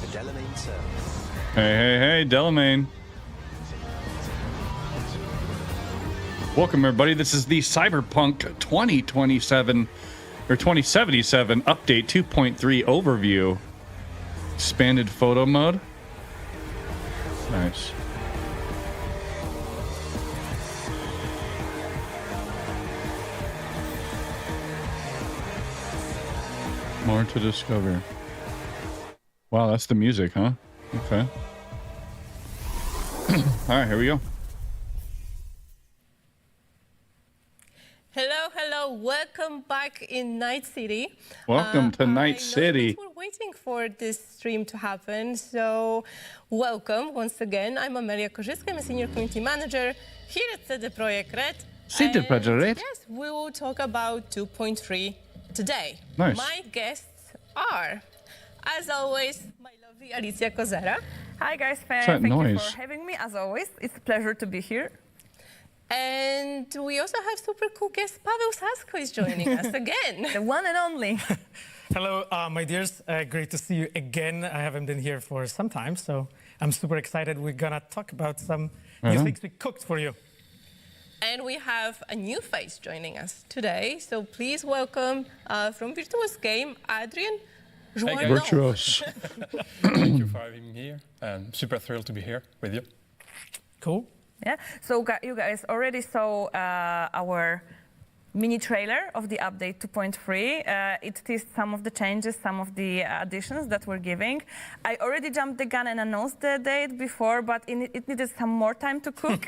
the Delamain server. Hey, Delamain. Welcome, everybody. This is the Cyberpunk 2027 or 2077 update 2.3 overview. Expanded photo mode. Nice. More to discover. Wow, that's the music, huh? Okay. All right, here we go. Hello, welcome back in Night City. Welcome to Night City. We're waiting for this stream to happen, so welcome once again. I'm Amelia Korzyska, I'm a senior community manager here at CD Projekt Red. CD Projekt Red? Yes, we will talk about 2.3 today. Nice. My guests are, as always, my lovely Alicia Kozera. Hi guys, that thank you noise? for having me as always. It's a pleasure to be here. And we also have super cool guest Paweł Sasko is joining us again. The one and only. Hello, my dears. Great to see you again. I haven't been here for some time, so I'm super excited. We're gonna talk about some new things we cooked for you. And we have a new face joining us today, so please welcome from Virtuous Game, Adrian Joanneau. Virtuous. Thank you for having me here. I'm super thrilled to be here with you. Cool. Yeah. So you guys already saw our mini trailer of the update 2.3. It teased some of the changes, some of the additions that we're giving. I already jumped the gun and announced the date before, but it needed some more time to cook.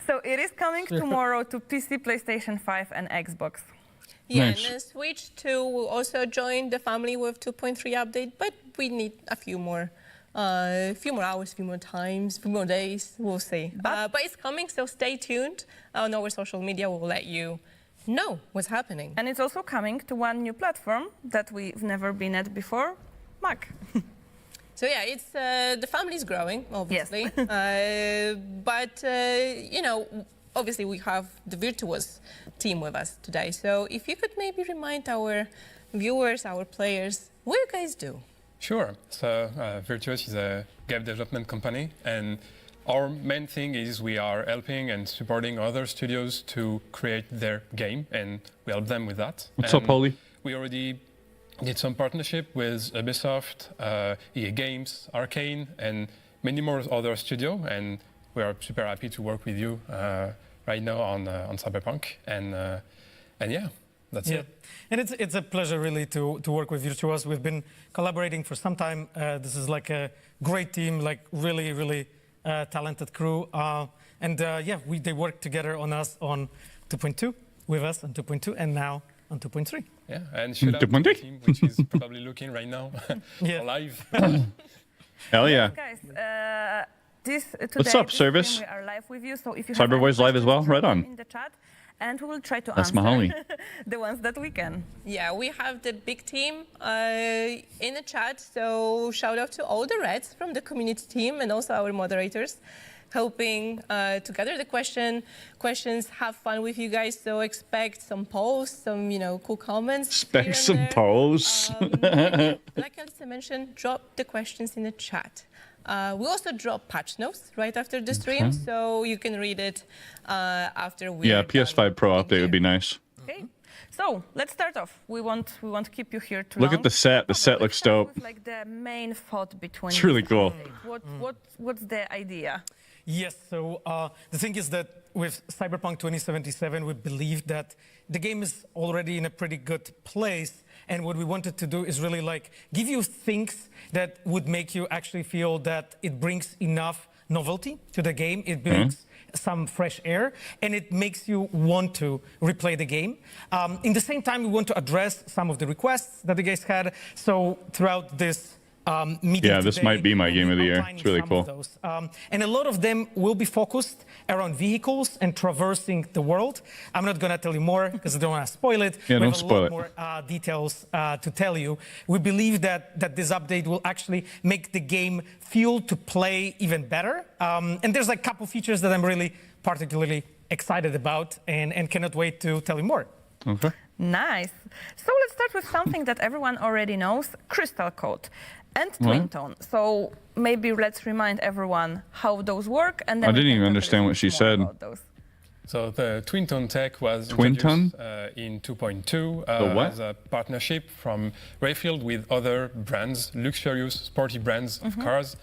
So it is coming tomorrow to PC, PlayStation 5, and Xbox. Yeah, Nice. and then Switch 2 will also join the family with 2.3 update, but we need a few more hours, few more times, few more days. We'll see. But it's coming, so stay tuned. On our social media, we'll let you know what's happening. And it's also coming to one new platform that we've never been at before, Mac. So yeah, it's the family's growing, obviously. Yes. But you know, obviously we have the Virtuous team with us today. So if you could maybe remind our viewers, our players, what you guys do. Sure. So Virtuous is a game development company, and our main thing is we are helping and supporting other studios to create their game, and we help them with that. What's up, Holy? We already did some partnership with Ubisoft, EA Games, Arcane, and many more other studios, and we are super happy to work with you right now on Cyberpunk, and yeah. That's it. And it's a pleasure really to work with Virtuos. We've been collaborating for some time. This is like a great team, like really talented crew. Yeah, they work together on us on 2.2, with us on 2.2, and now on 2.3. Yeah, and shout out to the team, which is probably looking right now live. Hell yeah. Guys, today, What's up, Service? We are live with you, so if you Cyberboy's have live as well? Right on. in the chat, and we will try to That's answer Mahali. the ones that we can. Yeah, we have the big team in the chat, so shout out to all the Reds from the community team and also our moderators helping to gather the questions, have fun with you guys, so expect some polls, some, cool comments. Expect some polls. Like Alicia mentioned, drop the questions in the chat. We also drop patch notes right after the stream, so you can read it after we. Yeah, PS5 Pro update would be nice. Okay, so let's start off. We want to keep you here too Look long. at the set. The set looks dope. With, like the main thought between. It's really this cool. update. What's the idea? Yes, so the thing is that with Cyberpunk 2077, we believe that the game is already in a pretty good place. And what we wanted to do is really like give you things that would make you actually feel that it brings enough novelty to the game. It brings some fresh air, and it makes you want to replay the game. In the same time, we want to address some of the requests that the guys had. So throughout this meeting Yeah, this today, might be my we'll game of the year. outlining It's really some cool. of those. And a lot of them will be focused around vehicles and traversing the world. I'm not going to tell you more because I don't want to spoil it. Yeah, we don't have spoil a it. lot more details to tell you. We believe that this update will actually make the game feel to play even better. And there's like a couple features that I'm really particularly excited about and cannot wait to tell you more. Okay. Nice. So let's start with something that everyone already knows, Crystal Code and Twin Tone. So maybe let's remind everyone how those work, and then I didn't even understand what she said. So the Twin Tone tech was Twin introduced in 2.2 what? as a partnership from Rayfield with other brands, luxurious, sporty brands of cars.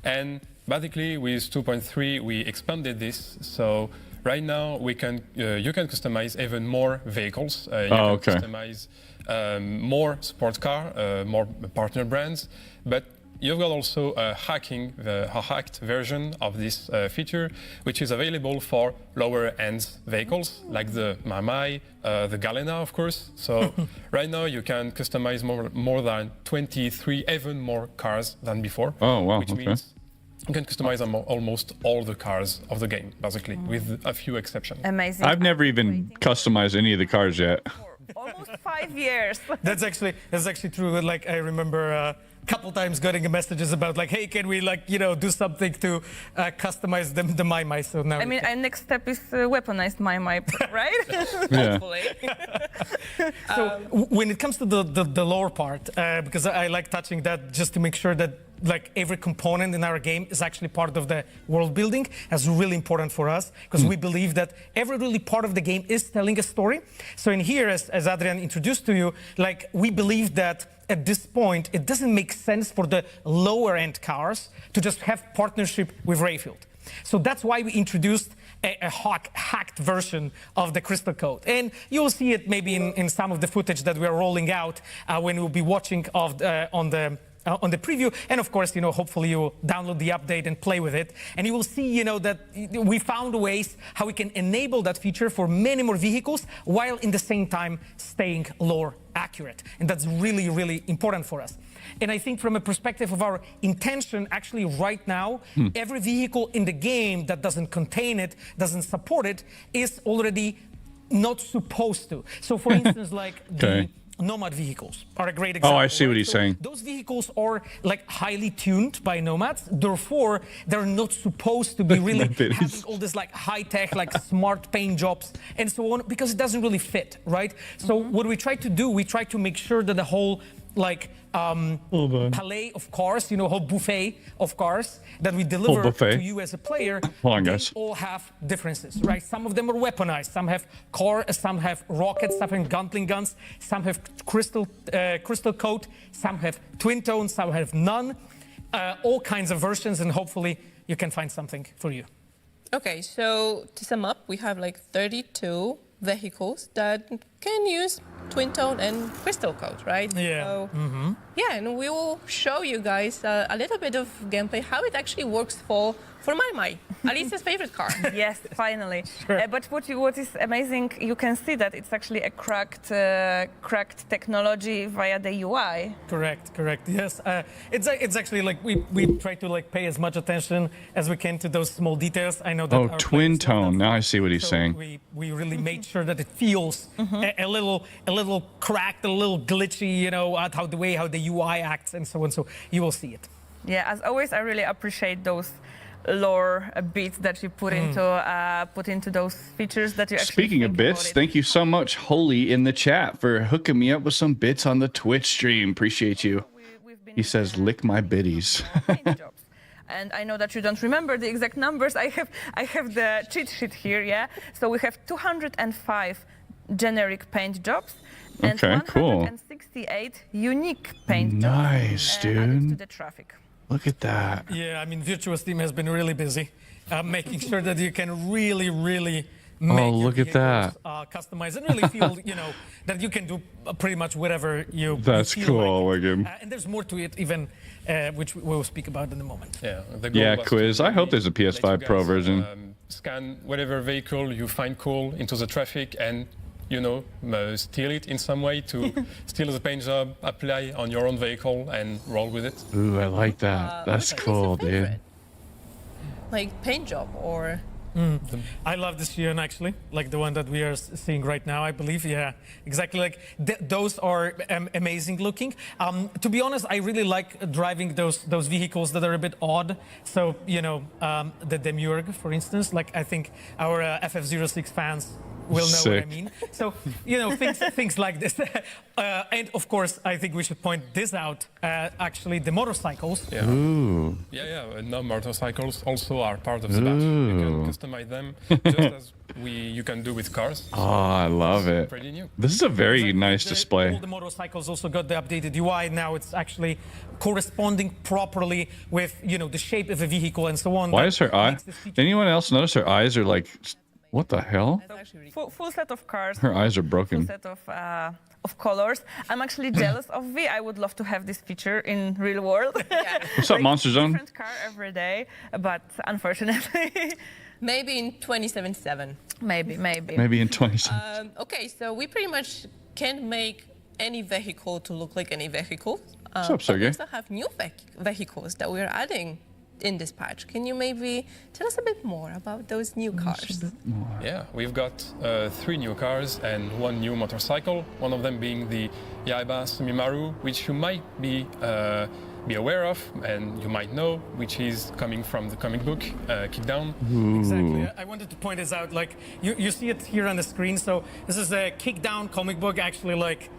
And basically with 2.3 we expanded this. So right now we can you can customize even more vehicles. You can customize more sports car, more partner brands, but you've got also a hacked version of this feature, which is available for lower-end vehicles, like the Mamai, the Galena, of course. So right now you can customize more than 23, even more cars than before. Oh, wow, which means you can customize almost all the cars of the game, basically, with a few exceptions. Amazing. I've never even customized any of the cars yet. Almost 5 years. That's actually true. Like I remember a couple times getting messages about like, hey, can we like do something to customize the My. So now I mean, our next step is weaponized My, right? Yeah. Hopefully. So when it comes to the lore part, because I like touching that just to make sure that like every component in our game is actually part of the world building. That's really important for us because we believe that every really part of the game is telling a story. So in here, as Adrian introduced to you, like we believe that at this point, it doesn't make sense for the lower end cars to just have partnership with Rayfield. So that's why we introduced a hacked version of the Crystal Code. And you'll see it maybe in some of the footage that we're rolling out when we'll be watching on the preview. And of course, hopefully you'll download the update and play with it. And you will see, that we found ways how we can enable that feature for many more vehicles while in the same time staying lore accurate. And that's really, really important for us. And I think from a perspective of our intention, actually right now, every vehicle in the game that doesn't contain it, doesn't support it, is already not supposed to. So for instance, like the Nomad vehicles are a great example. Oh, I see what he's saying. Those vehicles are like highly tuned by Nomads. Therefore, they're not supposed to be really having all this like high tech, like smart paint jobs and so on, because it doesn't really fit, right? So what we try to do, we try to make sure that the whole like palette of cars, whole buffet of cars that we deliver to you as a player, they all have differences, right? Some of them are weaponized, some have some have rockets, some have Gatling guns, some have crystal coat, some have twin tone, some have none, all kinds of versions, and hopefully you can find something for you. Okay, so to sum up, we have like 32 vehicles that can use twin tone and crystal code, right? Yeah. So, yeah, and we will show you guys a little bit of gameplay, how it actually works for my Alicia's favorite car. Yes, finally. Sure. But what is amazing, you can see that it's actually a cracked technology via the UI. Correct. Yes, it's actually like we try to like pay as much attention as we can to those small details. I know that. Oh, twin tone. Now I see what he's saying. We really made sure that it feels a little cracked, a little glitchy, at how the UI acts and so on. So you will see it. Yeah, as always, I really appreciate those lore bits that you put into those features that you actually. Speaking of bits, thank you so much, Holy, in the chat for hooking me up with some bits on the Twitch stream. Appreciate you. He says, "Lick my biddies." And I know that you don't remember the exact numbers. I have the cheat sheet here. Yeah. So we have 205 generic paint jobs. And 168 unique paint jobs. Nice, dude. To the traffic. Look at that. Yeah, I mean, Virtuous team has been really busy making sure that you can really make look at that. Customize and really feel, that you can do pretty much whatever you That's feel cool, like. Wiggum. And there's more to it even, which we will speak about in a moment. Yeah, Quiz. I hope there's a PS5 Pro version. Scan whatever vehicle you find cool into the traffic and steal it in some way to steal the paint job, apply on your own vehicle, and roll with it. Ooh, I like that. That's cool, dude. Like paint job or... I love this Sion actually, like the one that we are seeing right now, I believe. Yeah, exactly. Like those are amazing looking. To be honest, I really like driving those vehicles that are a bit odd. So the Demiurge, for instance, like I think our FF06 fans will know what I Sick. mean. So, things like this. And of course, I think we should point this out. Actually, the motorcycles. Yeah. Ooh. Yeah. No, motorcycles also are part of the badge. You can customize them just as you can do with cars. Oh, I love it. Pretty new. This is a very Exactly. nice All display. the motorcycles also got the updated UI. Now it's actually corresponding properly with, the shape of the vehicle and so on. Why That is her eye? makes this feature- Anyone else notice her eyes are like, what the hell? Full set of cars. Her eyes are Full broken. set of colors. I'm actually jealous of V. I would love to have this feature in real world. What's up, Monster Zone? Different car every day, but unfortunately, Maybe in 2077. maybe. Maybe in 20 Okay, so we pretty much can make any vehicle to look like any vehicle. What's up, but Sergey? we also have new vehicles that we're adding in this patch. Can you maybe tell us a bit more about those new cars? Yeah, we've got 3 new cars and 1 new motorcycle. One of them being the Yaiba Sumimaru, which you might be aware of and you might know, which is coming from the comic book Kickdown. Exactly. I wanted to point this out. Like you see it here on the screen. So this is a Kickdown comic book. Actually, like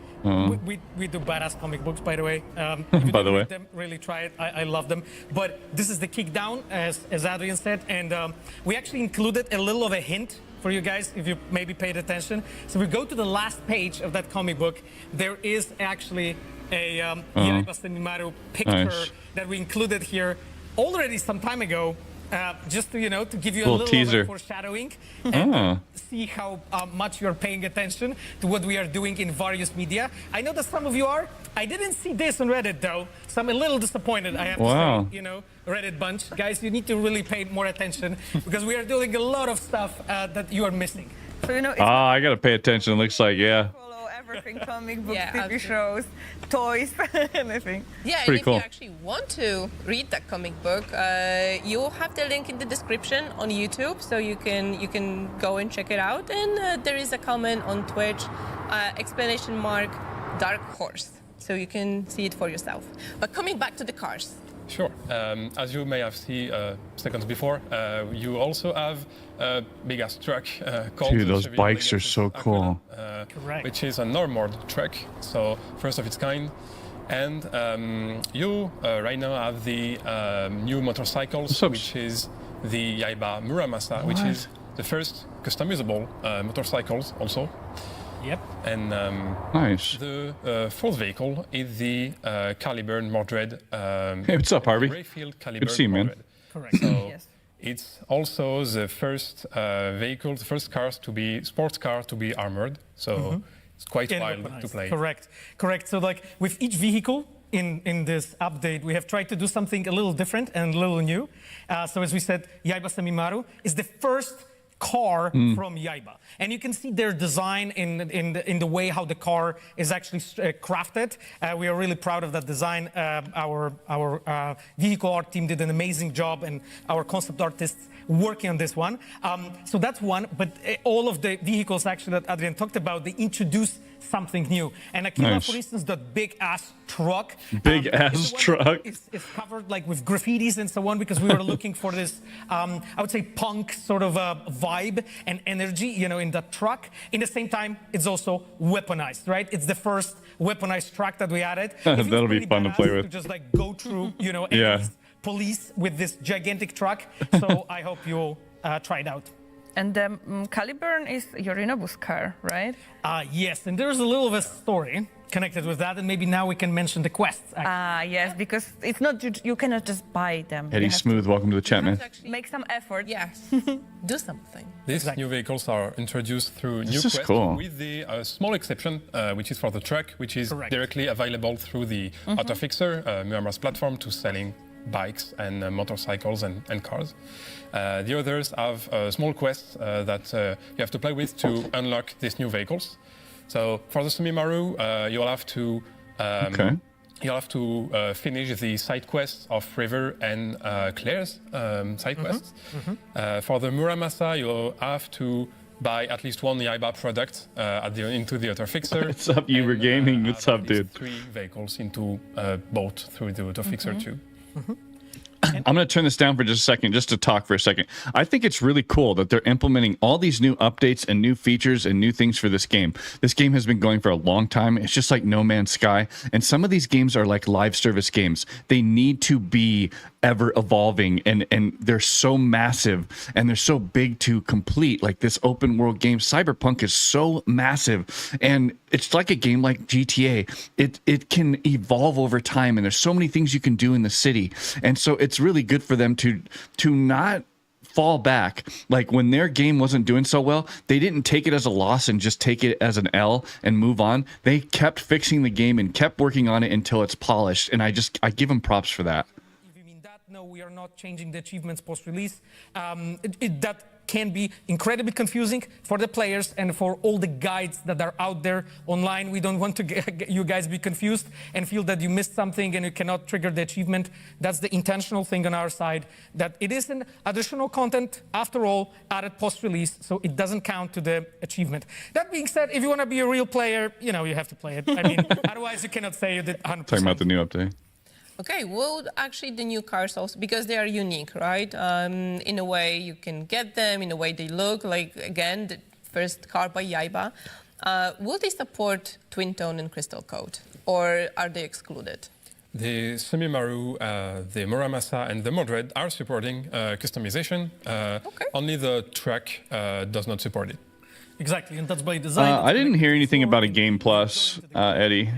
we do badass comic books, by the way. If you By the didn't way. read them, really try it. I love them. But this is the Kickdown, as Adrian said, and we actually included a little of a hint for you guys if you maybe paid attention. So we go to the last page of that comic book. There is actually a Yaiba Senimaru picture Nice. that we included here already some time ago. Just to give you a Little little teaser. of a foreshadowing and see how much you're paying attention to what we are doing in various media. I know that some of you are. I didn't see this on Reddit though, so I'm a little disappointed. I have Wow. to say, Reddit bunch, guys, you need to really pay more attention because we are doing a lot of stuff that you are missing. So it's I gotta pay attention. Looks like, yeah. follow everything: comic books, Yeah, TV absolutely. shows, toys, anything. Yeah, and Pretty if cool. you actually want to read that comic book, you'll have the link in the description on YouTube, so you can go and check it out. And there is a comment on Twitch, !Dark Horse, so you can see it for yourself. But coming back to the cars. Sure. As you may have seen seconds before, you also have a big ass truck called Dude, those Chevy bikes are Legacy so cool. Aquila, Correct. which is an armored truck, so first of its kind. And you right now have the new motorcycles, What's up? which is the Yaiba Muramasa, which is the first customizable motorcycles also. Yep. And Nice. the fourth vehicle is the Caliburn Mordred. Hey, what's up, Harvey? Greyfield Caliburn Good to see you, man. Mordred. Correct. So Yes. it's also the first vehicle, the first cars to be sports car to be armored. So it's quite And wild to weaponized. play. Correct. So like with each vehicle in this update, we have tried to do something a little different and a little new. So as we said, Yaiba Semimaru is the first car from Yaiba. And you can see their design in the way how the car is actually crafted. We are really proud of that design. Our vehicle art team did an amazing job, and our concept artists working on this one. So that's one, but all of the vehicles actually that Adrian talked about, they introduce something new. And Aquila, Nice. for instance, that big ass truck. Big is ass the one that truck. is covered like with graffitis and so on, because we were looking for this, I would say, punk sort of vibe and energy, in that truck. In the same time, it's also weaponized, right? It's the first weaponized truck that we added. It feels That'll be pretty fun to badass play with. just like go through, Yeah. enemies, police with this gigantic truck. So I hope you'll try it out. And the Caliburn is Yorinobu's car, right? Yes, and there's a little of a story connected with that, and maybe now we can mention the quests. actually. Yes, because it's not you cannot just buy them. You Eddie have Smooth, welcome to the chat, man. To actually, to make some effort. yeah, do something. These Exactly. new vehicles are introduced through new is quests, cool. with the small exception, which is for the truck, which is Correct. directly available through the Autofixer, Muammar's platform, to selling bikes and motorcycles and cars. The others have small quests that you have to play with to unlock these new vehicles. So for the Sumimaru, you'll have to Okay. You'll have to finish the side quests of River and Claire's side quests. For the Muramasa, you'll have to buy at least one Yaiba product into the Autofixer. What's up, Uber and, Gaming? What's add up, at least dude? 3 vehicles into both through the Autofixer too. And I'm going to turn this down for just a second, just to talk for a second. I think it's really cool that they're implementing all these new updates and new features and new things for this game. This game has been going for a long time. It's just like No Man's Sky. And some of these games are like live service games. They need to be ever evolving, and they're so massive and they're so big to complete. Like this open world game, Cyberpunk, is so massive, and it's like a game like GTA. It can evolve over time, and there's so many things you can do in the city, and so it's really good for them to not fall back. Like when their game wasn't doing so well, they didn't take it as a loss and just take it as an L and move on. They kept fixing the game and kept working on it until it's polished, and I give them props for that. No, we are not changing the achievements post-release. That can be incredibly confusing for the players and for all the guides that are out there online. We don't want to get you guys be confused and feel that you missed something and you cannot trigger the achievement. That's the intentional thing on our side, that it is an additional content, after all, added post-release, so it doesn't count to the achievement. That being said, if you want to be a real player, you have to play it. I mean, otherwise you cannot say you did 100%. Talking about the new update. Okay, well, actually, the new cars also, because they are unique, right? In a way, you can get them, in a way they look like, again, the first car by Yaiba. Will they support Twin Tone and Crystal Code, or are they excluded? The Sumimaru, the Muramasa, and the Modred are supporting customization. Okay. Only the track does not support it. Exactly, and that's by design. I didn't hear anything about a Game Plus, Eddie.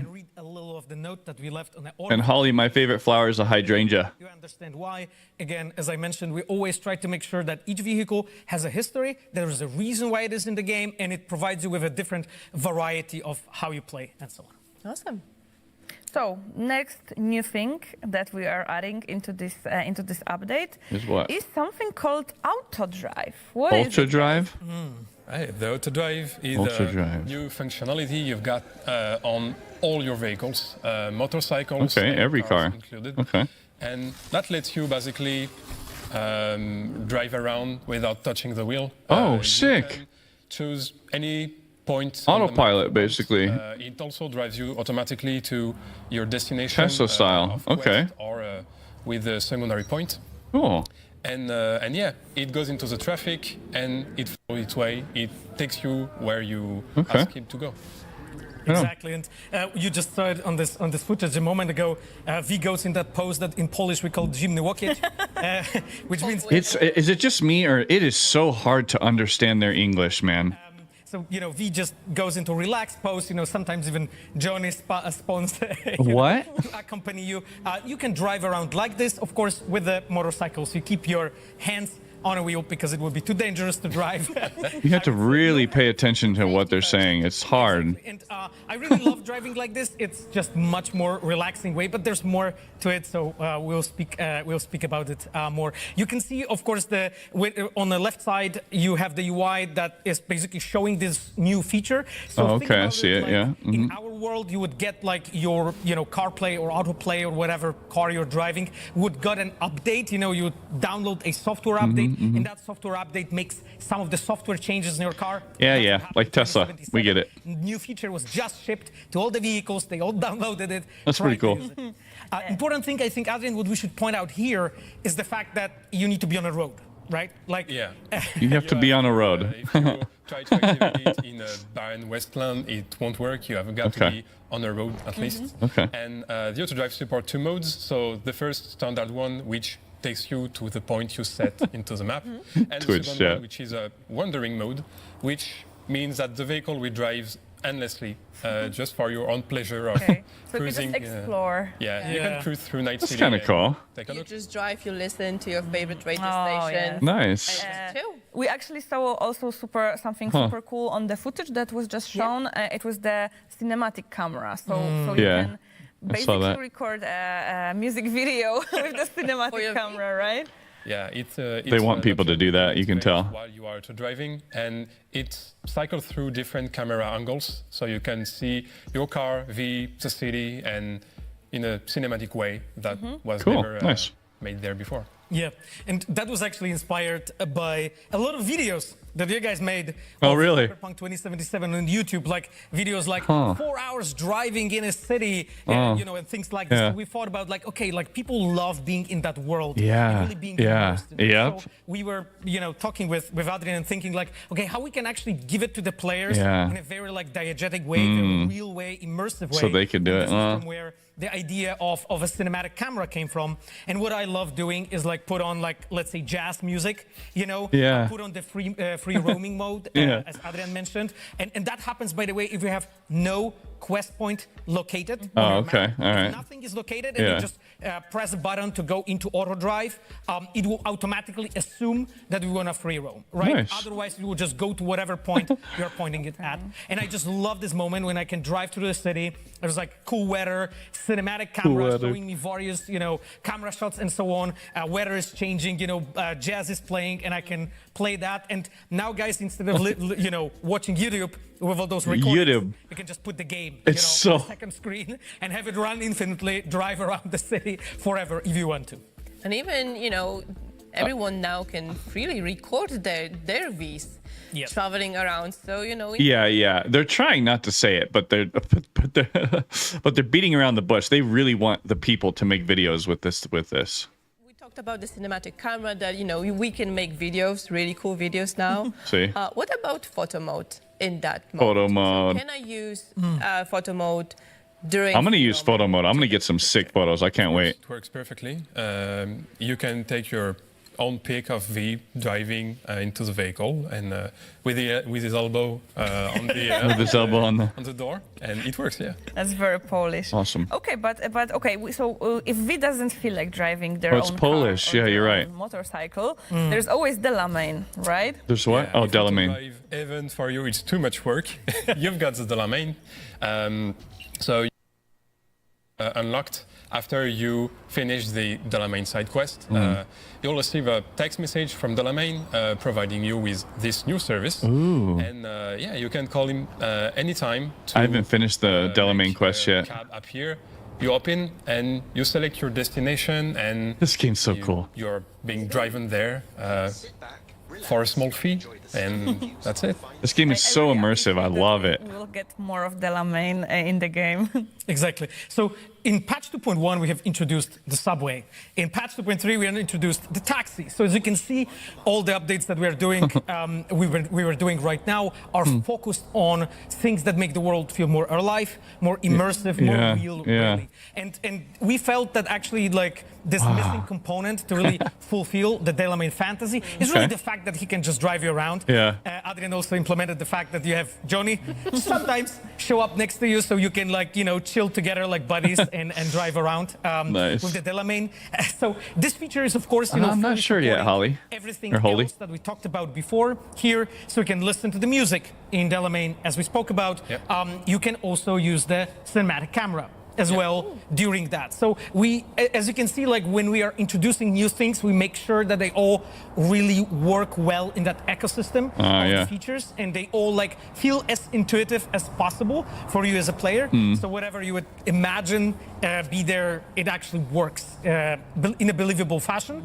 Of the note that we left on the And Holly, my favorite flower is a hydrangea. You understand why. Again, as I mentioned, we always try to make sure that each vehicle has a history. There is a reason why it is in the game, and it provides you with a different variety of how you play and so on. Awesome. So next new thing that we are adding into this update Is what? is something called Auto Drive. What is Ultra it? Drive? Right, the Auto Drive is Ultra a Drive. new functionality you've got on all your vehicles, motorcycles, Okay, and every cars car. included. Okay. And that lets you basically drive around without touching the wheel. Oh, You sick. can choose any point. on the map Autopilot, you want. basically. It also drives you automatically to your destination. Tesla style. Of Okay. quest or with a secondary point. Cool. And yeah, it goes into the traffic and it follows its way. It takes you where you Okay. ask it to go. Exactly, and you just saw it on this footage a moment ago. V goes in that pose that in Polish we call dziwny łokieć, which means Is it just me, or it is so hard to understand their English, man? so V just goes into relaxed pose. Sometimes even Johnny spawns What? to accompany you. You can drive around like this, of course, with the motorcycles. You keep your hands on a wheel because it would be too dangerous to drive. You have to really pay attention to what they're saying. It's hard. And I really love driving like this. It's just much more relaxing way, but there's more to it. So we'll speak about it more. You can see, of course, on the left side you have the UI that is basically showing this new feature. So Oh, think okay, I about see it, like, yeah. In our world, you would get like your CarPlay or AutoPlay or whatever car you're driving would get an update. You would download a software update. And that software update makes some of the software changes in your car. Yeah, That's yeah, what happened like in Tesla. 2077. We get it. New feature was just shipped to all the vehicles. They all downloaded it. That's tried pretty to cool. use it. Important thing, I think, Adrian, what we should point out here is the fact that you need to be on a road, right? Like, Yeah. You have to be on a road. If you try to activate it in a barren wasteland, it won't work. You have got to Okay. be on a road at least. Okay. And the Auto Drive support 2 modes. So the first standard one, which takes you to the point you set into the map. And the Twitch, second yeah. one, which is a wandering mode, which means that the vehicle will drive endlessly just for your own pleasure of Okay. So we cruising. just explore. You Yeah. can cruise through Night That's City. kinda and cool. take a You look. just drive, you listen to your favorite radio Oh, station. yeah. Nice. And just chill. We actually saw also something super cool on the footage that was just shown. It was the cinematic camera. So you Yeah, can I saw that. basically record a music video with the cinematic your camera, right? Yeah, They want people to do that, you can tell. While you are driving, and it cycles through different camera angles, so you can see your car, the city, and in a cinematic way that was Cool, never nice. made there before. Yeah, and that was actually inspired by a lot of videos that you guys made. Oh, of really? Cyberpunk 2077 on YouTube, like videos like 4 hours driving in a city, and, you know, and things like this. Yeah. So we thought about like, okay, like people love being in that world. Yeah. And really being Yeah. immersed in it. Yep. So we were, you know, talking with Adrian and thinking like, okay, how we can actually give it to the players Yeah. in a very like diegetic way, very real way, immersive way. So they can do And it. this is from where the idea of a cinematic camera came from. And what I love doing is like put on like, let's say, jazz music, you know, Yeah. put on the free roaming mode, Yeah. as Adrian mentioned. And that happens, by the way, if you have no quest point located. Oh, on your okay. map. All If right. nothing is located and Yeah. you just press a button to go into auto drive, it will automatically assume that we want to free roam, right? Nice. Otherwise, it will just go to whatever point you're pointing it at. And I just love this moment when I can drive through the city. There's like cool weather, cinematic camera weather. showing me various, you know, camera shots and so on. Weather is changing, you know, jazz is playing, and I can play that. And now, guys, instead of you know, watching YouTube with all those recordings, YouTube. you can just put the game, It's you know, on so- the second screen and have it run infinitely, drive around the city forever if you want to. And even, you know, everyone now can freely record their Vs Yes. traveling around. So, you know, Yeah. They're trying not to say it, but they're but they're beating around the bush. They really want the people to make videos with this. we talked about the cinematic camera that, you know, we can make videos, really cool videos now. See? What about photo mode in that mode? Photo mode. Can I use photo mode during... I'm gonna use photo mode. I'm gonna get some sick photos. I can't wait. It works perfectly. You can take your own pick of V driving into the vehicle and with his elbow on the With his elbow on the. on the door, and it works. Yeah. That's very Polish. Awesome. Okay, but okay. So if V doesn't feel like driving their Oh, it's own Polish. car or Yeah, their you're right. own motorcycle, there's always Delamain, right? There's what? Yeah, Oh, if it's a Delamain. drive event for you, it's too much work. You've got the Delamain. So unlocked after you finish the Delamain side quest. You'll receive a text message from Delamain providing you with this new service. Ooh. And yeah, you can call him anytime. To, I haven't finished the Delamain make quest a yet. Cab appear. You open and you select your destination, and This game's so cool. you're being driven there for a small fee, and that's it. This game is so really immersive. I appreciate that love it. We'll get more of Delamain in the game. Exactly. So in patch 2.1, we have introduced the subway. In patch 2.3, we have introduced the taxi. So as you can see, all the updates that we are doing, we were doing right now, are focused on things that make the world feel more alive, more immersive, more Yeah, real, yeah. really. And we felt that actually, like, this missing component to really fulfill the Delamain fantasy is really Okay. the fact that he can just drive you around. Yeah. Adrian also implemented the fact that you have Johnny sometimes show up next to you so you can, like, you know, chill together like buddies and drive around Nice. with the Delamain. So this feature is, of course, you know, I'm not fully sure yet, supporting Holly. everything Or Holly. else that we talked about before here. So you can listen to the music in Delamain, as we spoke about. Yep. You can also use the cinematic camera as well during that. So we, as you can see, like when we are introducing new things, we make sure that they all really work well in that ecosystem of yeah. the features, and they all like feel as intuitive as possible for you as a player. So whatever you would imagine be there, it actually works in a believable fashion.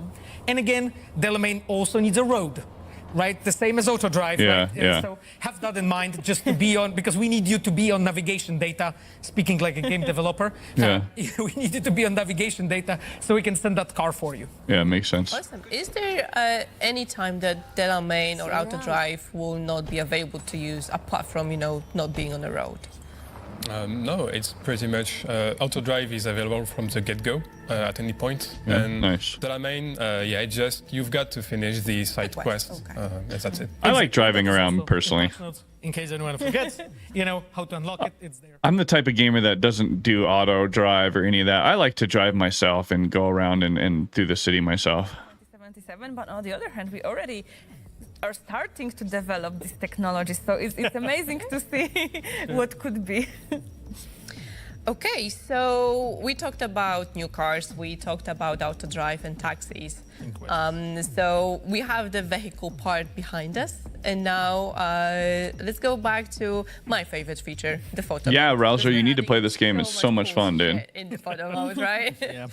And again, Delamain also needs a road. Right, the same as auto drive. Yeah, right? yeah. So have that in mind, just to be on, because we need you to be on navigation data. Speaking like a game developer, Yeah. we need you to be on navigation data so we can send that car for you. Yeah, makes sense. Awesome. Is there any time that Delamain or Auto Drive will not be available to use apart from, you know, not being on the road? No, it's pretty much auto drive is available from the get-go at any point. Yeah, and nice. Delamain, yeah, it's just you've got to finish the side quest. Okay. Yes, that's it. I like driving That's around also personally. in patch notes, in case anyone forgets, you know, how to unlock it, it's there. I'm the type of gamer that doesn't do auto drive or any of that. I like to drive myself and go around and through the city myself. 2077, but on the other hand, we already are starting to develop this technology, so it's amazing to see what could be. Okay, so we talked about new cars, we talked about auto drive and taxis. So we have the vehicle part behind us, and now let's go back to my favorite feature, the photo Yeah, mode. Rouser, There's you need to gonna play be this game. It's so much cool fun, dude. shit in the photo mode, right? Yeah.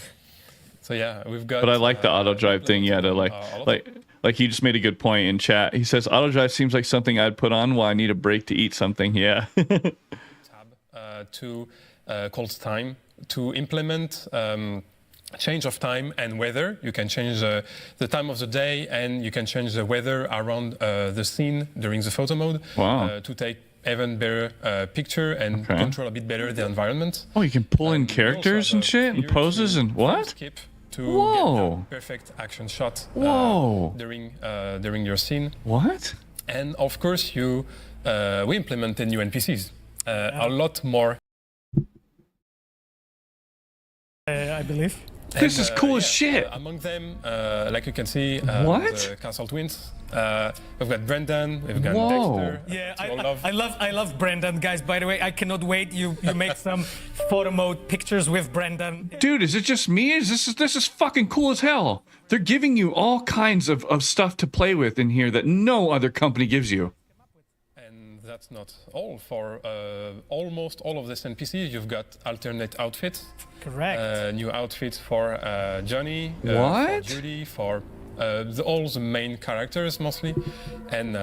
So yeah, we've got. But I like the auto drive thing. Yeah, to a lot of- like he just made a good point in chat. He says auto drive seems like something I'd put on while I need a break to eat something. Yeah. tab to called time to implement change of time and weather. You can change the time of the day, and you can change the weather around the scene during the photo mode. Wow. To take even better picture and control a bit better the environment. Oh, you can pull in And we characters also and have a shit and feature poses to and what? skip to Whoa. get the perfect action shot Whoa. during your scene. What? And of course, we implemented new NPCs, a lot more. I believe. This is cool as shit. Among them, like you can see, What? the Castle Twins. We've got Brendan, we've got Whoa. Dexter. Yeah, It's I love Brendan, guys. By the way, I cannot wait. You make some photo mode pictures with Brendan. Dude, is it just me? This is fucking cool as hell. They're giving you all kinds of stuff to play with in here that no other company gives you. And that's not all. For almost all of these NPCs, you've got alternate outfits. Correct. New outfits for Johnny, for What? Judy, for all the main characters mostly. And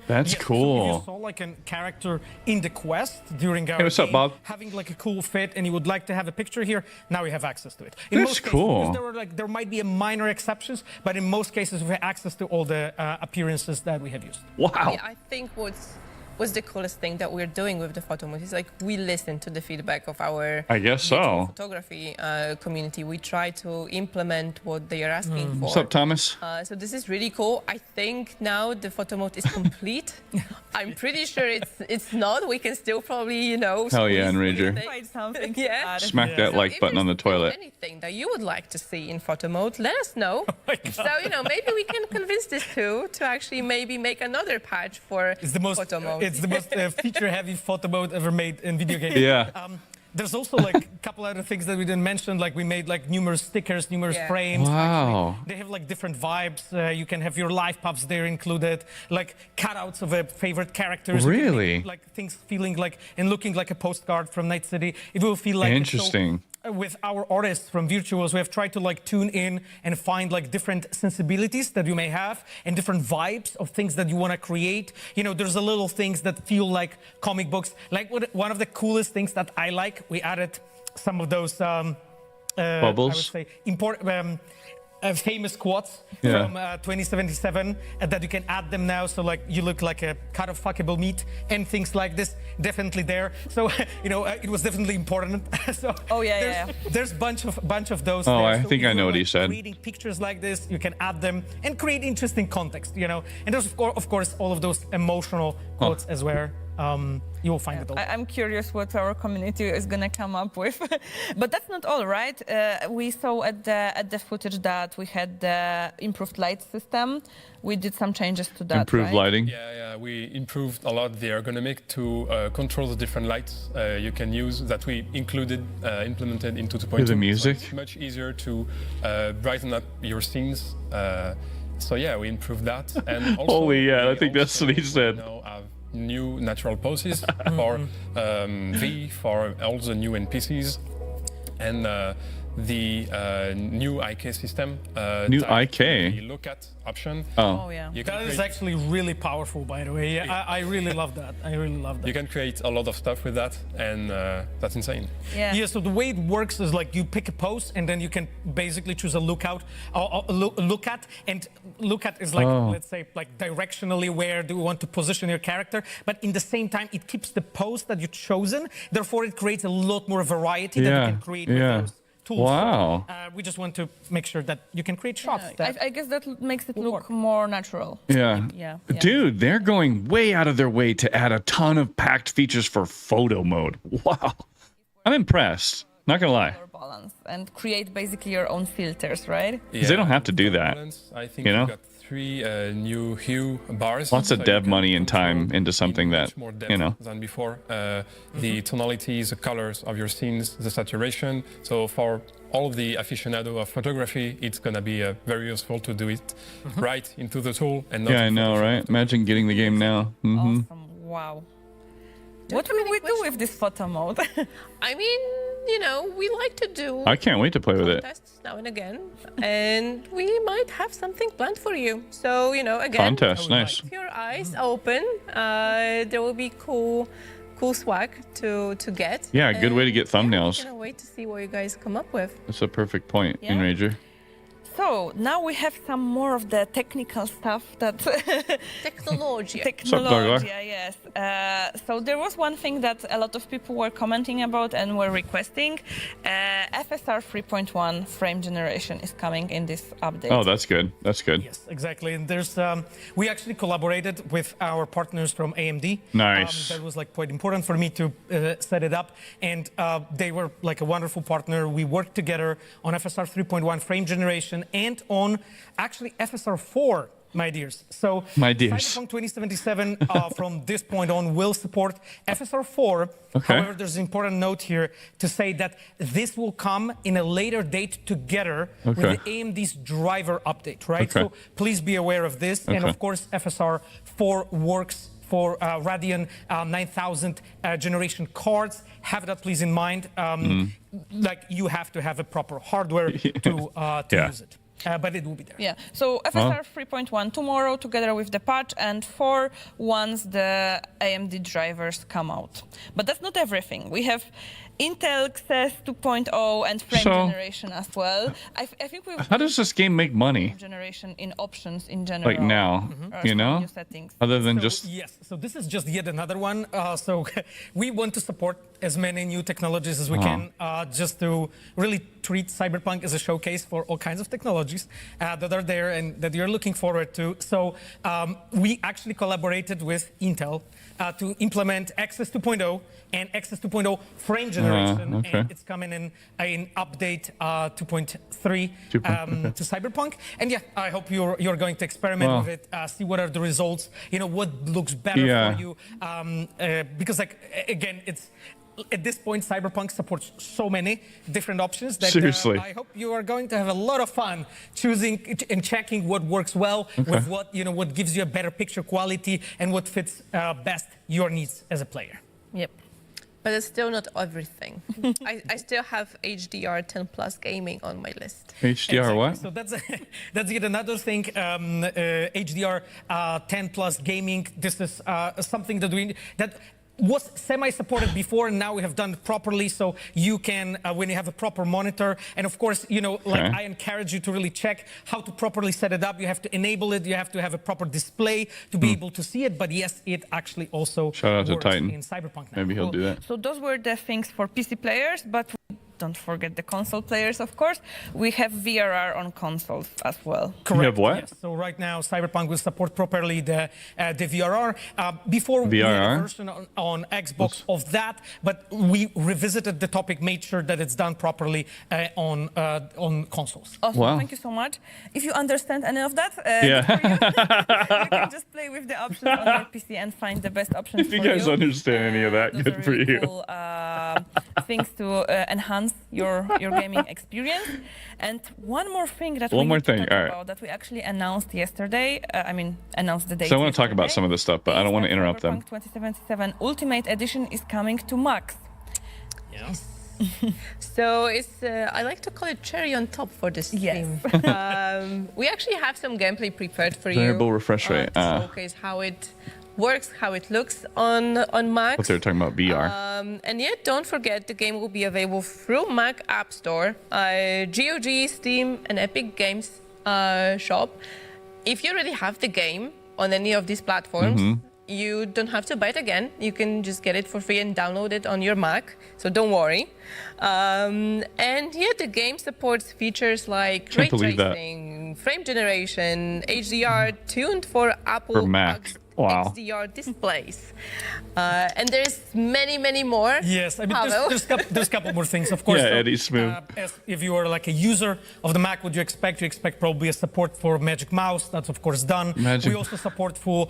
That's Yes, so if cool. you saw like a character in the quest during our Hey, what's up, game, Bob? having like a cool fit, and you would like to have a picture here, now we have access to it. That's most cases, cool. because there might be a minor exceptions, but in most cases we have access to all the appearances that we have used. Wow. Yeah, I think what's the coolest thing that we're doing with the photo mode is like we listen to the feedback of our I guess digital so. photography community. We try to implement what they are asking for. What's up, Thomas? So this is really cool. I think now the photo mode is complete. I'm pretty sure it's not. We can still probably, Hell yeah, squeeze Enrager. things. Find something. to Yeah. add. Smack that So like if button on the there's toilet. Anything that you would like to see in photo mode, let us know. So maybe we can convince this too to actually maybe make another patch for It's the most feature-heavy photo mode ever made in video games. Yeah. There's also like a couple other things that we didn't mention, like we made like numerous stickers, numerous Yeah. frames. Wow. Actually. They have like different vibes. You can have your life puffs there included, like cutouts of favorite characters. You can Really? make, like things feeling like and looking like a postcard from Night City. It will feel like Interesting. With our artists from Virtuos, we have tried to like tune in and find like different sensibilities that you may have and different vibes of things that you want to create. There's a little things that feel like comic books. Like one of the coolest things that I like, we added some of those Bubbles? I would say famous quotes Yeah. from 2077 that you can add them now, so like you look like a cut of fuckable meat and things like this definitely there. So it was definitely important. So Oh, yeah. there's bunch of those. Oh, there. I So think if I know you're, what he like, said. Creating pictures like this, you can add them and create interesting context. And there's of course all of those emotional quotes as well. You will find it all. I'm curious what our community is gonna come up with, but that's not all, right? We saw at the footage that we had the improved light system. We did some changes to that. Improved right? lighting. Yeah, we improved a lot the ergonomic to control the different lights you can use that we implemented into 2.2. With the music? So it's much easier to brighten up your scenes. So yeah, we improved that. And also, Holy yeah, we I think that's also what he said. now have new natural poses for V, for all the new NPCs, and the new IK system. New that IK? The look at option. Oh yeah. You can That is create- actually really powerful, by the way. Yeah, I really love that. You can create a lot of stuff with that, and that's insane. Yeah. Yeah, so the way it works is like you pick a pose and then you can basically choose a lookout, or look at, and look at is like, let's say, like directionally where do you want to position your character, but in the same time it keeps the pose that you've chosen, therefore it creates a lot more variety that you can create with those tools. Wow. So, we just want to make sure that you can create shots. I guess that makes it look more natural. Yeah. Yeah. Dude, they're going way out of their way to add a ton of packed features for photo mode. Wow. I'm impressed. Not gonna lie. More balance and create basically your own filters, right? Because they don't have to do that. I think You know? we've got 3 new hue bars. Lots of so you dev can money and time control into something in that, much more depth you know. than before. The tonalities, the colors of your scenes, the saturation. So for all of the aficionado of photography, it's gonna be very useful to do it right into the tool and not Yeah, I in know, Photoshop. right? Imagine getting the game now. Awesome. Wow. What will we do with this photo mode? I mean, you know, we like to do I can't wait to play with it. contests now and again, and we might have something planned for you. So, you know, again, Contest, nice. keep your eyes open. There will be cool swag to get. Yeah, good way to get and, thumbnails. I can't wait to see what you guys come up with. That's a perfect point, Yeah. Enrager. So now we have some more of the technical stuff that Technology. technology, yes. So there was one thing that a lot of people were commenting about and were requesting. FSR 3.1 frame generation is coming in this update. Oh, that's good. That's good. Yes, exactly. And there's we actually collaborated with our partners from AMD. Nice. That was like quite important for me to set it up, and they were like a wonderful partner. We worked together on FSR 3.1 frame generation and on actually FSR 4. My dears. So My dears. Cyberpunk 2077 from this point on will support FSR 4. Okay. However, there's an important note here to say that this will come in a later date together with Okay. the AMD's driver update, right? Okay. So please be aware of this. And Okay. of course, FSR 4 works for Radeon 9000 generation cards. Have that please in mind. Like you have to have a proper hardware to Yeah. use it. But it will be there. Yeah, so FSR 3.1 tomorrow together with the patch, and 4 once the AMD drivers come out. But that's not everything. We have Intel XS 2.0 and frame So- generation as well. I think we've How does this game make money? generation in options in general. Like now, you some know? new settings. Other than So, just yes, so this is just yet another one. So we want to support as many new technologies as we can, just to really treat Cyberpunk as a showcase for all kinds of technologies that are there and that you're looking forward to. So we actually collaborated with Intel to implement XS 2.0 and XS 2.0 frame generation, okay. and it's coming in update 2.3 okay. to Cyberpunk. And yeah, I hope you're going to experiment Wow. with it, see what are the results, you know, what looks better Yeah. for you, because like again, it's at this point Cyberpunk supports so many different options that Seriously. I hope you are going to have a lot of fun choosing and checking what works well with what, you know, what gives you a better picture quality and what fits best your needs as a player. Yep. But it's still not everything. I still have HDR 10 plus gaming on my list. HDR what? So that's yet another thing. HDR 10 plus gaming. This is something that was semi-supported before, and now we have done it properly. So you can, when you have a proper monitor, and of course, you know, like Okay. I encourage you to really check how to properly set it up. You have to enable it. You have to have a proper display to be able to see it. But yes, it actually also Shout out to works Titan. in Cyberpunk now. Maybe he'll do that. So those were the things for PC players, but don't forget the console players, of course. We have VRR on consoles as well. Correct. have what? Yes. So right now, Cyberpunk will support properly the VRR. Before we had a VRR? version on Xbox of that, but we revisited the topic, made sure that it's done properly on consoles. Awesome, Wow. thank you so much. If you understand any of that, Yeah. good for you. You can just play with the options on your PC and find the best options If you for guys you. understand any of that, Those good are for really you. Cool, things to enhance your gaming experience. And one more thing that One we more need to thing, talk all right. about that we actually announced yesterday. Announced the date. So I want to talk about yesterday, some of this stuff, but I don't want to interrupt them. Cyberpunk 2077 Ultimate Edition is coming to Max. Yes. So it's, I like to call it cherry on top for this Yes. stream. We actually have some gameplay prepared for Variable you. refresh rate. To showcase how it works, how it looks on Mac. What they're talking about VR. And yet, don't forget, the game will be available through Mac App Store, GOG, Steam, and Epic Games Shop. If you already have the game on any of these platforms, you don't have to buy it again. You can just get it for free and download it on your Mac, so don't worry. And yeah, the game supports features like ray Can't believe that. tracing, frame generation, HDR tuned for Apple For Mac. Wow. XDR displays. And there's many more. Yes, I mean, Pavel. there's a couple more things, of course. Yeah, So, Eddie, smooth. As if you are like a user of the Mac, what you expect? You expect probably a support for Magic Mouse. That's of course done. Magic- We also support full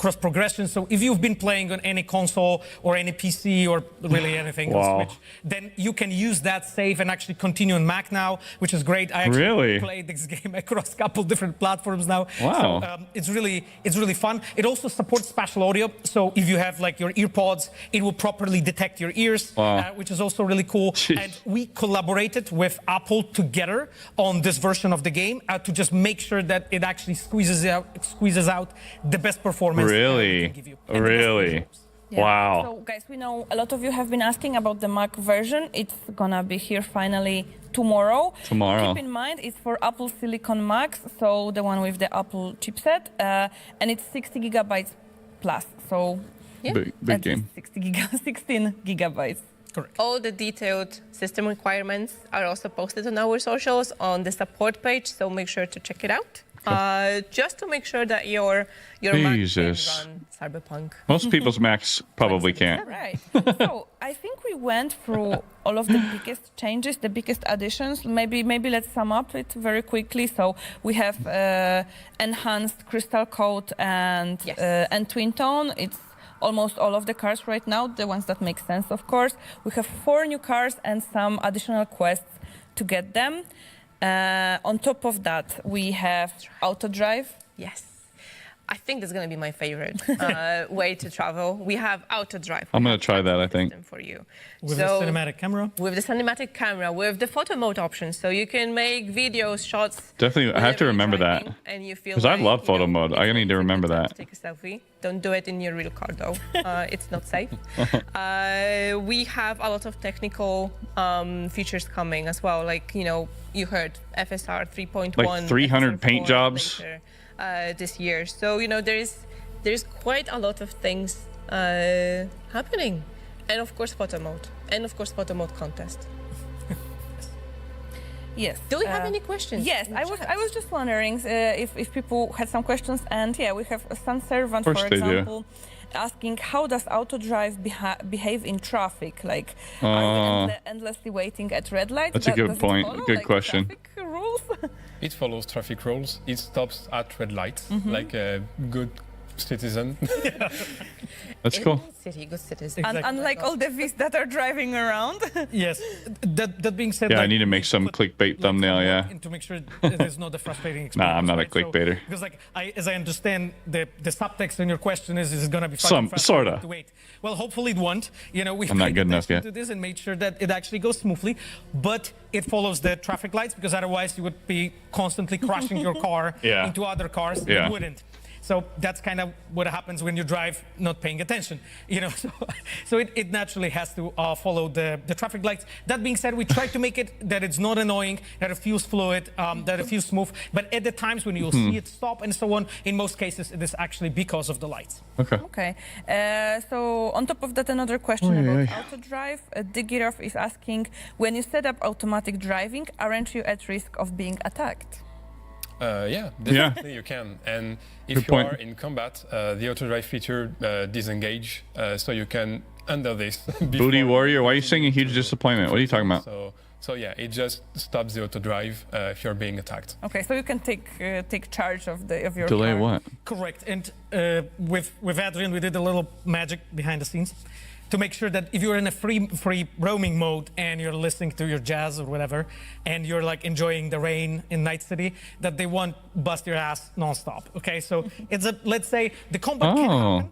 cross progression. So if you've been playing on any console or any PC or really anything Wow. on Switch, then you can use that save and actually continue on Mac now, which is great. I actually Really? played this game across a couple different platforms now. Wow. So it's really fun. It It also supports spatial audio. So if you have like your earpods, it will properly detect your ears, which is also really cool. Jeez. And we collaborated with Apple together on this version of the game to just make sure that it actually squeezes out the best performance. It Really? can give you. And the best Really? visuals. Wow. So, guys, we know a lot of you have been asking about the Mac version. It's gonna be here finally tomorrow. Tomorrow. Keep in mind, it's for Apple Silicon Macs, so the one with the Apple chipset, and it's 60 gigabytes plus. So, Big at game. least 16 gigabytes. Correct. All the detailed system requirements are also posted on our socials on the support page, so make sure to check it out. Just to make sure that your Mac Jesus. can run Cyberpunk. Most people's Macs probably can't. Right. So I think we went through all of the biggest changes, the biggest additions. Maybe let's sum up it very quickly. So we have enhanced crystal coat and twin tone. It's almost all of the cars right now, the ones that make sense, of course. We have 4 new cars and some additional quests to get them. On top of that, we have auto drive. Yes. I think that's going to be my favorite way to travel. We have auto drive. I'm going to try that, I think. For you. With the cinematic camera? With the cinematic camera, with the photo mode option, so you can make videos, shots. Definitely, I have to remember that. And you feel Because I love photo mode. I need to remember that. Take a selfie. Don't do it in your real car, though. It's not safe. We have a lot of technical features coming as well. Like, you heard FSR 3.1. Like 300 paint jobs. Later, this year. So, there's quite a lot of things happening. And of course, photo mode. And of course, photo mode contest. Yes. Do we have any questions? Yes, I was just wondering if people had some questions. And yeah, we have Sun Servant, for example, asking how does auto drive behave in traffic? Like, are we endlessly waiting at red lights? That's a good point. Good question. Traffic rules? It follows traffic rules. It stops at red lights, like a good citizen. That's cool. Good citizen. Exactly. Unlike all the Vs that are driving around. Yes. That being said, Yeah, I need to make some clickbait thumbnambale, yeah. And to make sure there's not a frustrating experience. Nah, I'm not a clickbaiter. Because, like, as I understand, the subtext in your question is it going to be Some sorta. to wait? Well, hopefully it won't. We've I'm not paid good enough attention yet. to this and made sure that it actually goes smoothly. But it follows the traffic lights, because otherwise you would be constantly crashing your car into other cars that wouldn't. So that's kind of what happens when you drive not paying attention, So it naturally has to follow the traffic lights. That being said, we try to make it that it's not annoying, that it feels fluid, that it feels smooth. But at the times when you'll see it stop and so on, in most cases, it is actually because of the lights. Okay. Okay. So on top of that, another question about auto drive. Digirov is asking, when you set up automatic driving, aren't you at risk of being attacked? Yeah, definitely you can. And if you are in combat, the auto drive feature disengage, so you can undo this. Booty Warrior, why are you saying a huge disappointment? What are you talking about? So yeah, it just stops the auto drive if you're being attacked. Okay, so you can take charge of your Delay car. what? Correct. And with Adrian, we did a little magic behind the scenes to make sure that if you're in a free roaming mode and you're listening to your jazz or whatever, and you're like enjoying the rain in Night City, that they won't bust your ass nonstop. Okay, so it's let's say the combat can happen.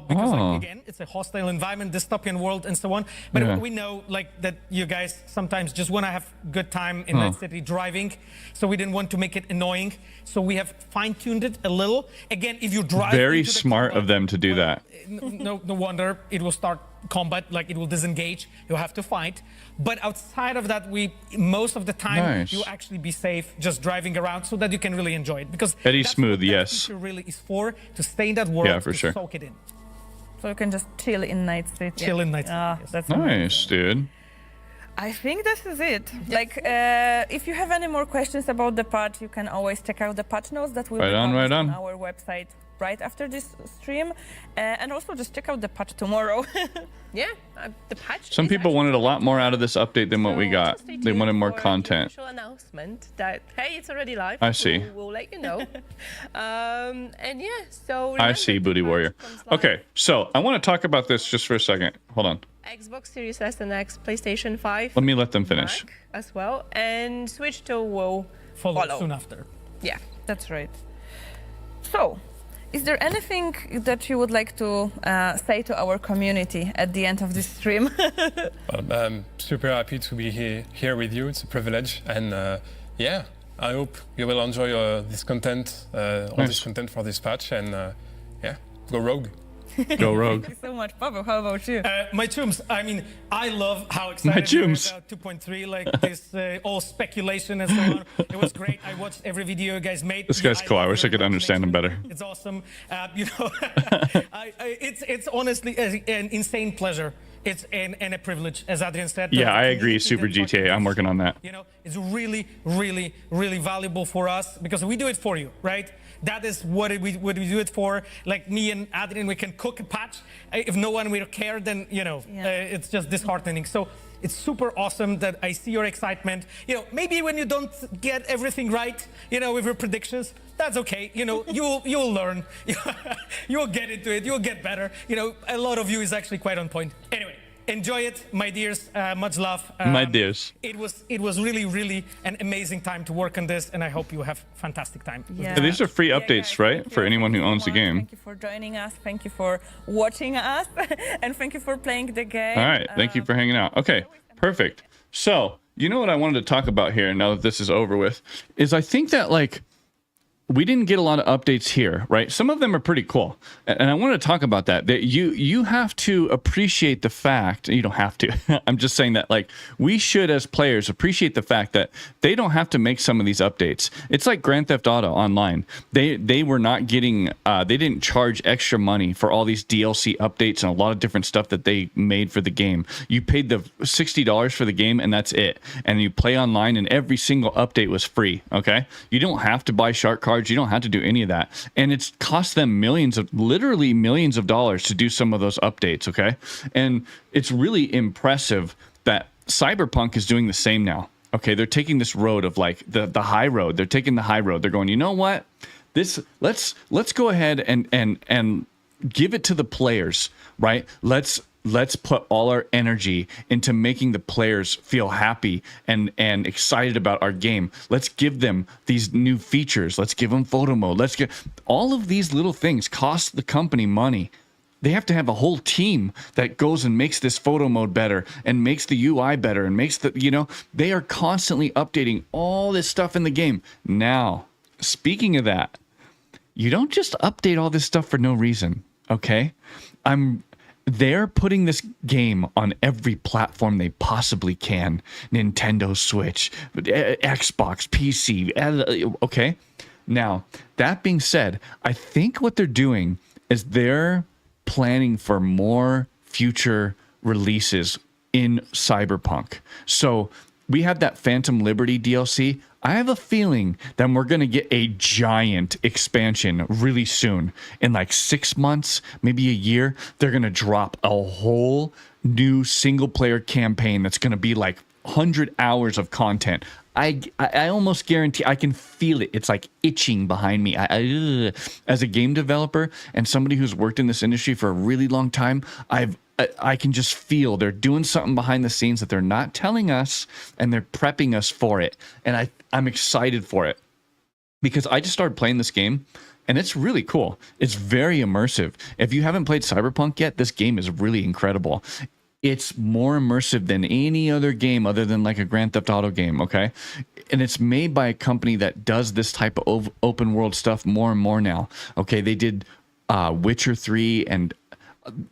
Because like, again, it's a hostile environment, dystopian world, and so on. But we know like that you guys sometimes just want to have good time in Night City driving, so we didn't want to make it annoying. So we have fine-tuned it a little. Again, if you drive, very smart of them to do that. No wonder it will start combat, like it will disengage. You'll have to fight. But outside of that, most of the time you'll actually be safe just driving around, so that you can really enjoy it. Because Eddie that's Smooth, what that yes. feature really is for, to stay in that world, for sure. soak it in. So you can just chill in Night City. Chill in Night City. Yes. That's Nice, dude. I think this is it. Like, if you have any more questions about the patch, you can always check out the patch notes that will be published on our website right after this stream, and also just check out the patch tomorrow. The patch. Some people wanted a lot more out of this update than what we got. They wanted more content. The announcement that hey, it's already live. I see. We'll let you know. And yeah, so I see, Booty Warrior. Okay, so I want to talk about this just for a second. Hold on. Xbox Series S and X, PlayStation 5. Let me let them finish. Mac as well, and Switch 2 will follow soon after. Yeah, that's right. So, Is there anything that you would like to say to our community at the end of this stream? Well, I'm super happy to be here with you. It's a privilege, and yeah, I hope you will enjoy this content, all this content for this patch, and yeah, go rogue. Go rogue. Thank you so much, Pavel. How about you? My chums, I mean, I love how excited My you were chums. about 2.3, like this all speculation and so on. It was great. I watched every video you guys made. This guy's cool. I wish I could understand him better. It's awesome. You know, it's honestly an insane pleasure. It's and a privilege, as Adrian said. Yeah, I agree. community Super that's watching GTA. I'm this, working on that. You know, it's really, really, really valuable for us because we do it for you, right? That is what we do it for. Like me and Adrian, we can cook a patch. If no one will care, then, you know, it's just disheartening. So it's super awesome that I see your excitement. You know, maybe when you don't get everything right, you know, with your predictions, that's okay. You know, you'll learn. You'll get into it. You'll get better. You know, a lot of you is actually quite on point. Anyway. Enjoy it, my dears. Much love. My dears. It was really, really an amazing time to work on this, and I hope you have fantastic time. Yeah. So these are free Yeah, updates, guys, right? thank For you. anyone who Thank you owns so the much. game. Thank you for joining us. Thank you for watching us. And thank you for playing the game. All right. Thank you for hanging out. Okay, perfect. So, you know what I wanted to talk about here, now that this is over with, is I think that, like, we didn't get a lot of updates here, right? Some of them are pretty cool. And I want to talk about that. That you have to appreciate the fact, you don't have to. I'm just saying that, like, we should as players appreciate the fact that they don't have to make some of these updates. It's like Grand Theft Auto Online. They were not getting they didn't charge extra money for all these DLC updates and a lot of different stuff that they made for the game. You paid the $60 for the game and that's it. And you play online and every single update was free, okay? You don't have to buy shark cards. You don't have to do any of that. And it's cost them literally millions of dollars to do some of those updates, okay? And it's really impressive that Cyberpunk is doing the same now. Okay, they're taking this road of like the high road. They're taking the high road. They're going, you know what? Let's go ahead and give it to the players, right? Let's put all our energy into making the players feel happy and excited about our game. Let's give them these new features. Let's give them photo mode. Let's get all of these little things cost the company money. They have to have a whole team that goes and makes this photo mode better and makes the UI better and makes the, you know, they are constantly updating all this stuff in the game. Now, speaking of that, you don't just update all this stuff for no reason, okay? They're putting this game on every platform they possibly can. Nintendo Switch, Xbox, PC, okay? Now, that being said, I think what they're doing is they're planning for more future releases in Cyberpunk. So we have that Phantom Liberty DLC. I have a feeling that we're going to get a giant expansion really soon. In like 6 months, maybe a year, they're going to drop a whole new single-player campaign that's going to be like 100 hours of content. I almost guarantee, I can feel it. It's like itching behind me. As a game developer and somebody who's worked in this industry for a really long time, I can just feel they're doing something behind the scenes that they're not telling us, and they're prepping us for it. And I'm excited for it because I just started playing this game and it's really cool. It's very immersive. If you haven't played Cyberpunk yet, this game is really incredible. It's more immersive than any other game other than like a Grand Theft Auto game, okay? And it's made by a company that does this type of open world stuff more and more now, okay? They did Witcher 3 and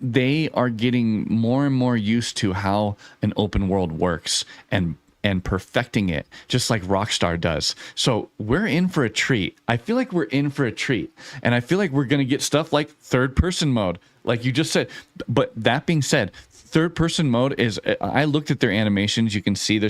they are getting more and more used to how an open world works and perfecting it just like Rockstar does. So we're in for a treat. I feel like we're in for a treat. And I feel like we're going to get stuff like third person mode, like you just said. But that being said, third person mode is, I looked at their animations. You can see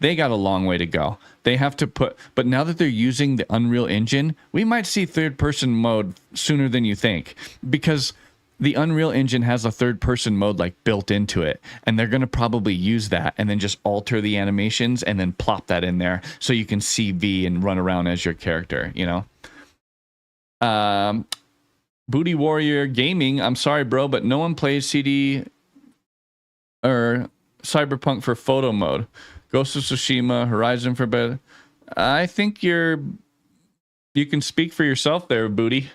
they got a long way to go. They have to but now that they're using the Unreal Engine, we might see third person mode sooner than you think, because the Unreal Engine has a third-person mode like built into it, and they're going to probably use that and then just alter the animations and then plop that in there so you can see V and run around as your character, you know? Booty Warrior Gaming, I'm sorry, bro, but no one plays CD or Cyberpunk for photo mode. Ghost of Tsushima, Horizon Forbidden. I think you can speak for yourself there, Booty.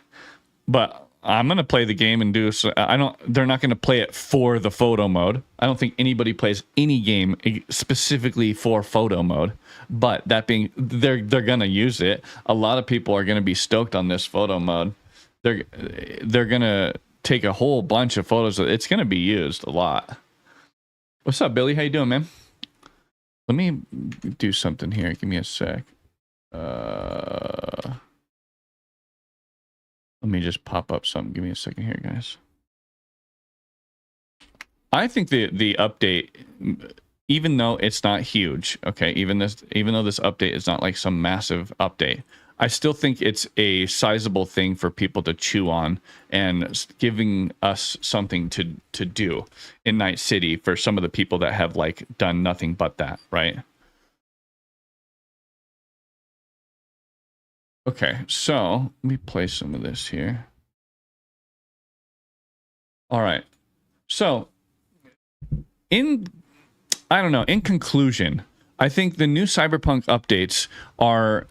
but I'm gonna play the game and do. So I don't. They're not gonna play it for the photo mode. I don't think anybody plays any game specifically for photo mode. But that being, they're gonna use it. A lot of people are gonna be stoked on this photo mode. They're gonna take a whole bunch of photos. It's gonna be used a lot. What's up, Billy? How you doing, man? Let me do something here. Give me a sec. Let me just pop up something. Give me a second here, guys. I think the update, even though it's not huge, okay, even though this update is not like some massive update, I still think it's a sizable thing for people to chew on and giving us something to do in Night City for some of the people that have like done nothing but that, right? Okay, so let me play some of this here. All right. So in conclusion, I think the new Cyberpunk updates are,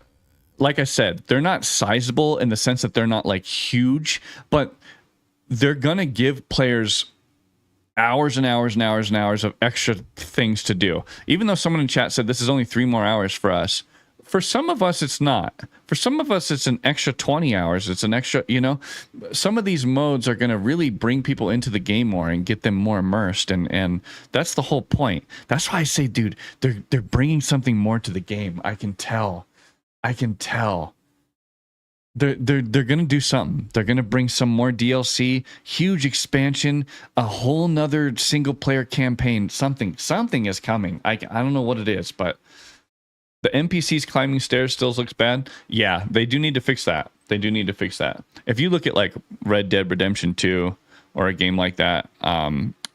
like I said, they're not sizable in the sense that they're not like huge, but they're going to give players hours and hours and hours and hours of extra things to do. Even though someone in chat said this is only 3 more hours for us, for some of us, it's not. For some of us, it's an extra 20 hours. It's an extra, some of these modes are going to really bring people into the game more and get them more immersed. And that's the whole point. That's why I say, dude, they're bringing something more to the game. I can tell. They're going to do something. They're going to bring some more DLC, huge expansion, a whole nother single player campaign. Something is coming. I don't know what it is, but the NPCs climbing stairs still looks bad. Yeah, they do need to fix that. If you look at like Red Dead Redemption 2 or a game like that,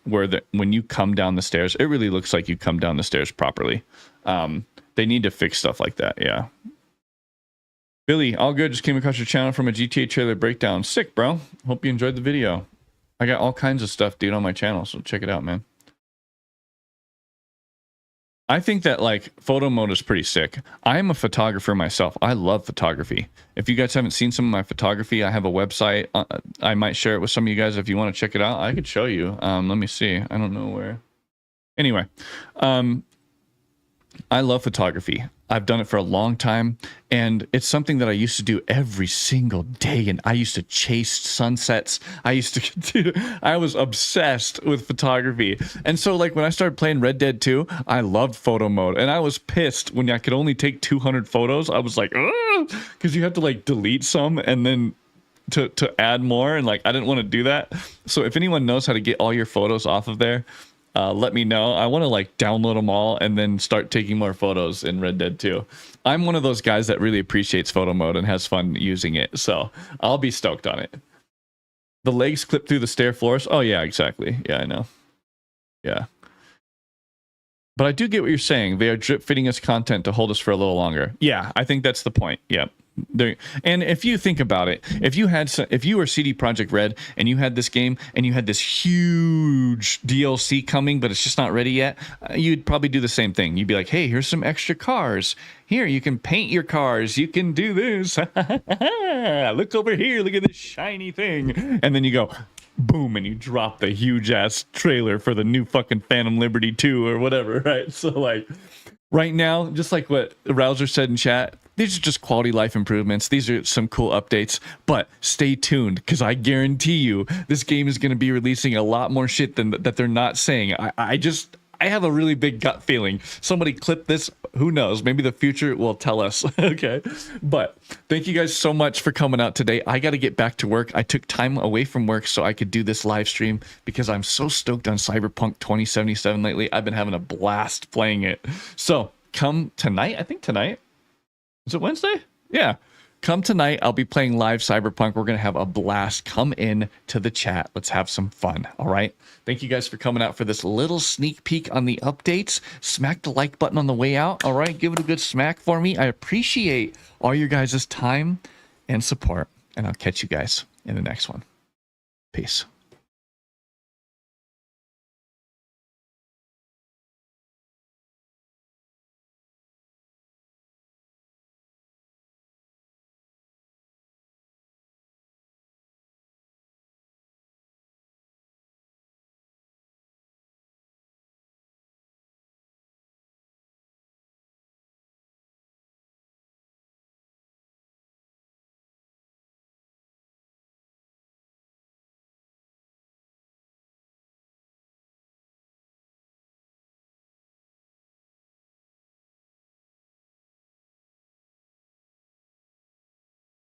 where when you come down the stairs, it really looks like you come down the stairs properly. They need to fix stuff like that. Yeah. Billy, all good. Just came across your channel from a GTA trailer breakdown. Sick, bro. Hope you enjoyed the video. I got all kinds of stuff, dude, on my channel, so check it out, man. I think that like photo mode is pretty sick. I am a photographer myself. I love photography. If you guys haven't seen some of my photography, I have a website. I might share it with some of you guys if you want to check it out. I could show you. Let me see. I don't know where. Anyway, I love photography. I've done it for a long time, and it's something that I used to do every single day, and I used to chase sunsets. I was obsessed with photography. And so like when I started playing Red Dead 2, I loved photo mode, and I was pissed when I could only take 200 photos. I was like, because you have to like delete some and then to add more, and like I didn't want to do that. So if anyone knows how to get all your photos off of there, let me know. I want to like download them all and then start taking more photos in Red Dead 2. I'm one of those guys that really appreciates photo mode and has fun using it, so I'll be stoked on it. The legs clip through the stair floors. Oh yeah, exactly. Yeah, I know. Yeah. But I do get what you're saying. They are drip feeding us content to hold us for a little longer. Yeah, I think that's the point. Yep. And if you think about it, if you were CD Projekt Red and you had this game and you had this huge DLC coming, but it's just not ready yet, you'd probably do the same thing. You'd be like, hey, here's some extra cars. Here, you can paint your cars. You can do this. Look over here. Look at this shiny thing. And then you go, boom, and you drop the huge ass trailer for the new fucking Phantom Liberty 2 or whatever, right? So like right now, just like what Rouser said in chat, these are just quality life improvements. These are some cool updates, but stay tuned because I guarantee you this game is going to be releasing a lot more shit than that they're not saying. I have a really big gut feeling. Somebody clip this. Who knows? Maybe the future will tell us. Okay. But thank you guys so much for coming out today. I got to get back to work. I took time away from work so I could do this live stream because I'm so stoked on Cyberpunk 2077 lately. I've been having a blast playing it. So come tonight. I think tonight. Is it Wednesday? Yeah. Come tonight. I'll be playing live Cyberpunk. We're going to have a blast. Come in to the chat. Let's have some fun. All right. Thank you guys for coming out for this little sneak peek on the updates. Smack the like button on the way out. All right. Give it a good smack for me. I appreciate all your guys' time and support. And I'll catch you guys in the next one. Peace.